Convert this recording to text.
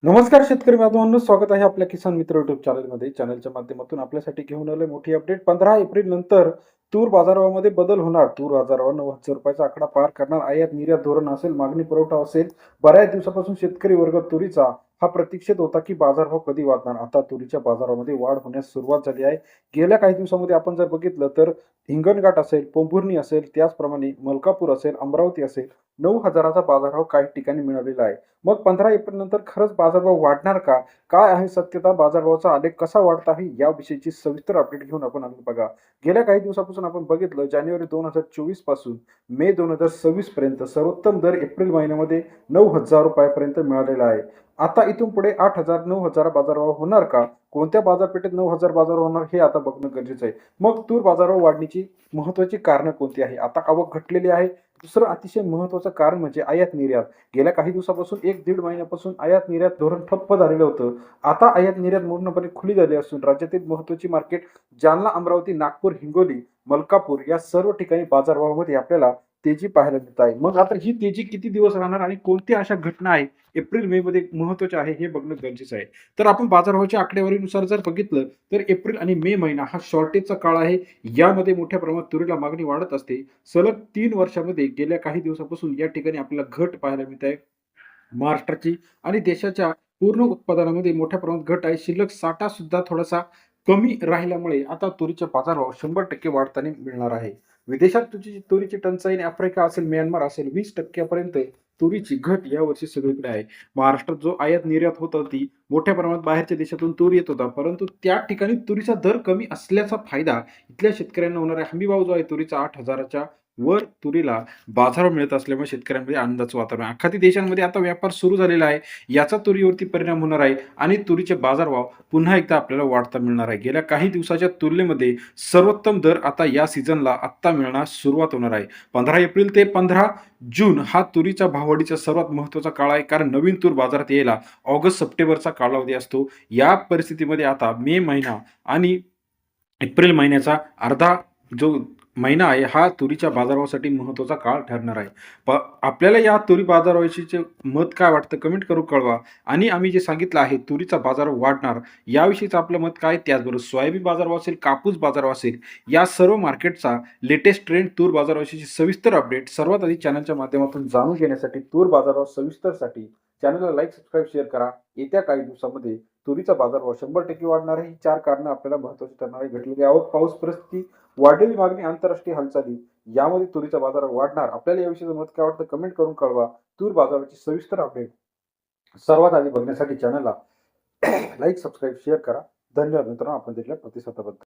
नमस्कार शेतकरी बांधवांनो, स्वागत आहे आपल्या किसान मित्र युट्यूब चॅनलमध्ये. चॅनलच्या माध्यमातून आपल्यासाठी घेऊन आले मोठी अपडेट. 15 एप्रिल नंतर तूर बाजारामध्ये बदल होणार. तूर बाजारावर 9,000 रुपयाचा आकडा पार करणार. आयात निर्यात धोरण असेल, मागणी पुरवठा असेल. बऱ्याच दिवसापासून शेतकरी वर्ग तुरीचा हा प्रतीक्षेत होता की बाजारभाव कधी वाढणार. आता तुरीच्या बाजारामध्ये वाढ होण्यास सुरुवात झाली आहे. गेल्या काही दिवसामध्ये आपण जर बघितलं तर हिंगणघाट असेल, पोंभुर्णी असेल, त्याचप्रमाणे मलकापूर असेल, अमरावती असेल, 9,000चा बाजारभाव काही ठिकाणी मिळालेला आहे. मग 15 एप्रिल नंतर खरंच बाजारभाव वाढणार का? काय आहे सत्यता? बाजारभावाचा आलेख कसा वाढत आहे? याविषयीची सविस्तर अपडेट घेऊन आपण आलो बघा. गेल्या काही दिवसापासून आपण बघितलं जानेवारी 2024 पासून मे 2026 पर्यंत सर्वोत्तम दर एप्रिल महिन्यामध्ये 9,000 रुपयापर्यंत मिळालेला आहे. आता इथून पुढे 8,000 9,000 बाजारभाव होणार का? कोणत्या बाजारपेठेत 9,000 बाजार होणार हे आता बघणं गरजेचं आहे. मग तूर बाजारभाव वाढण्याची महत्वाची कारणं कोणती आहे? आता आवक घटलेली आहे. दुसरं अतिशय महत्वाचं कारण म्हणजे आयात निर्यात. गेल्या काही दिवसापासून 1-1.5 महिन्यापासून आयात निर्यात धोरण ठप्प झालेलं होतं. आता आयात निर्यात पूर्णपणे खुली झाली असून राज्यातील महत्त्वाची मार्केट जालना, अमरावती, नागपूर, हिंगोली, मलकापूर या सर्व ठिकाणी बाजारभावामध्ये आपल्याला तेजी पाहायला मिळत आहे. मग आता ही तेजी किती दिवस राहणार आणि कोणत्या अशा घटना आहे एप्रिल मे मध्ये महत्त्वाच्या आहे हे बघणं गरजेचं आहे. तर आपण बाजारभावाच्या आकडेवारीनुसार जर बघितलं तर एप्रिल आणि मे महिना हा शॉर्टेजचा काळ आहे. यामध्ये मोठ्या प्रमाणात तुरीला मागणी वाढत असते. सलग 3 वर्षामध्ये गेल्या काही दिवसापासून या ठिकाणी आपल्याला घट पाहायला मिळत आहे. महाराष्ट्राची आणि देशाच्या पूर्ण उत्पादनामध्ये मोठ्या प्रमाणात घट आहे. शिल्लक साठा सुद्धा थोडासा कमी राहिल्यामुळे आता तुरीचा बाजारभाव 100% वाढताना मिळणार आहे. विदेशात तुरीची टंचाई आफ्रिका असेल, म्यानमार असेल 20% पर्यंत तुरीची घट यावर्षी सगळीकडे आहे. महाराष्ट्रात जो आयात निर्यात होत होती, मोठ्या प्रमाणात बाहेरच्या देशातून तूर येत होता, परंतु त्या ठिकाणी तुरीचा दर कमी असल्याचा फायदा इथल्या शेतकऱ्यांना होणार आहे. हमीभाव जो आहे तुरीचा 8,000च्या वर तुरीला बाजारभाव मिळत असल्यामुळे शेतकऱ्यांमध्ये आनंदाचं वातावरण आहे. आखाती देशांमध्ये आता व्यापार सुरू झालेला आहे. याचा तुरीवरती परिणाम होणार आहे आणि तुरीचे बाजारभाव पुन्हा एकदा आपल्याला वाढता मिळणार आहे. गेल्या काही दिवसाच्या तुलनेमध्ये सर्वोत्तम दर आता या सीझनला आत्ता मिळण्यास सुरुवात होणार आहे. 15 एप्रिल ते 15 जून हा तुरीच्या भाववाढीचा सर्वात महत्त्वाचा काळ आहे, कारण नवीन तूर बाजारात यायला ऑगस्ट सप्टेंबरचा कालावधी असतो. या परिस्थितीमध्ये आता मे महिना आणि एप्रिल महिन्याचा अर्धा जो महिना आहे हा तुरीच्या बाजारासाठी महत्त्वाचा काळ ठरणार आहे. आपल्याला या तुरी बाजाराविषयीचे मत काय वाटतं कमेंट करून कळवा. आणि आम्ही जे सांगितलं आहे तुरीचा बाजार वाढणार याविषयीचं आपलं मत काय, त्याचबरोबर सोयाबीन बाजारभाव असेल, कापूस बाजारभाव असेल, या सर्व मार्केटचा लेटेस्ट ट्रेंड तूर बाजाराविषयीची सविस्तर अपडेट सर्वात आधी चॅनलच्या माध्यमातून जाणून घेण्यासाठी तूर बाजारभाव सविस्तरसाठी चॅनलला लाईक, सबस्क्राईब, शेअर करा. येत्या काही दिवसामध्ये तुरीचा बाजारभाव 100% वाढणार आहे. ही 4 कारणं आपल्याला महत्त्वाची ठरणार आहे. घटलेली आवक, पाऊस परिस्थिती, वाढलेली मागणी, आंतरराष्ट्रीय हालचाली यामध्ये तुरीचा बाजार वाढणार. आपल्याला याविषयीचं मत काय वाटतं कमेंट करून कळवा. तूर बाजाराची सविस्तर अपडेट सर्वात आधी बघण्यासाठी चॅनलला लाईक, सबस्क्राईब, शेअर करा. धन्यवाद मित्रांनो आपण दिलेल्या प्रतिसादाबद्दल.